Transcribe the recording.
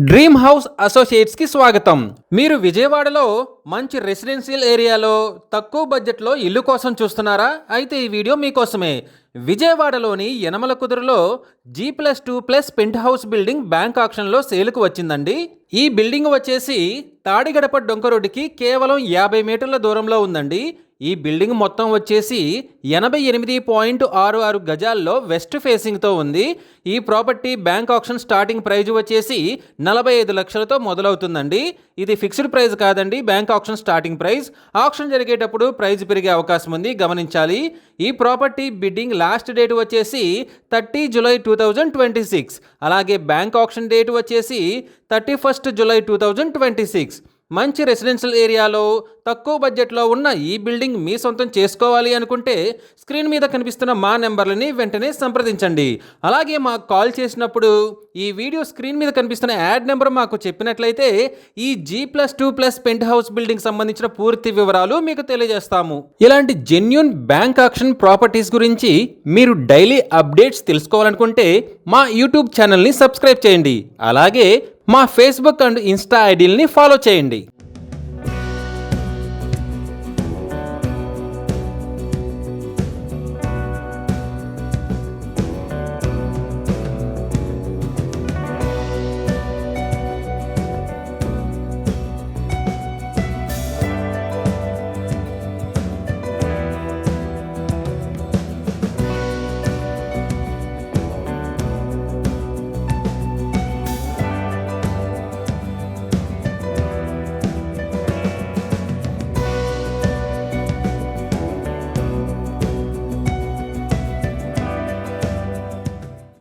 Dream house associates కి స్వాగతం. మీరు విజయవాడలో మంచి రెసిడెన్షియల్ ఏరియాలో తక్కువ బడ్జెట్లో ఇల్లు కోసం చూస్తున్నారా? అయితే ఈ వీడియో మీకోసమే. విజయవాడలోని యనమల కుదురులో G+2+ pent house building bank ఆక్షన్లో సేల్కు వచ్చిందండి. ఈ బిల్డింగ్ వచ్చేసి తాడిగడప డొంక రోడ్డుకి కేవలం 50 మీటర్ల దూరంలో ఉందండి. ఈ బిల్డింగ్ మొత్తం వచ్చేసి 88.66 గజాల్లో వెస్ట్ ఫేసింగ్తో ఉంది. ఈ property bank auction starting price వచ్చేసి 45 లక్షలతో మొదలవుతుందండి. ఇది ఫిక్స్డ్ ప్రైస్ కాదండి, bank auction starting price. Auction జరిగేటప్పుడు ప్రైస్ పెరిగే అవకాశం ఉంది, గమనించాలి. ఈ ప్రాపర్టీ బిడ్డింగ్ లాస్ట్ డేట్ వచ్చేసి 30 జూలై 2026. అలాగే బ్యాంక్ ఆక్షన్ డేట్ వచ్చేసి 31 జూలై 2026. మంచి రెసిడెన్షియల్ ఏరియాలో తక్కువ బడ్జెట్లో ఉన్న ఈ బిల్డింగ్ మీ సొంతం చేసుకోవాలి అనుకుంటే స్క్రీన్ మీద కనిపిస్తున్న మా నెంబర్లని వెంటనే సంప్రదించండి. అలాగే మాకు కాల్ చేసినప్పుడు ఈ వీడియో స్క్రీన్ మీద కనిపిస్తున్న యాడ్ నెంబర్ మాకు చెప్పినట్లయితే ఈ G+2+ పెంట్ హౌస్ బిల్డింగ్ సంబంధించిన పూర్తి వివరాలు మీకు తెలియజేస్తాము. ఇలాంటి జెన్యూన్ బ్యాంక్ ఆక్షన్ ప్రాపర్టీస్ గురించి మీరు డైలీ అప్డేట్స్ తెలుసుకోవాలనుకుంటే మా యూట్యూబ్ ఛానల్ని సబ్స్క్రైబ్ చేయండి. అలాగే మా ఫేస్బుక్ అండ్ ఇన్స్టా ఐడీలని ఫాలో చేయండి.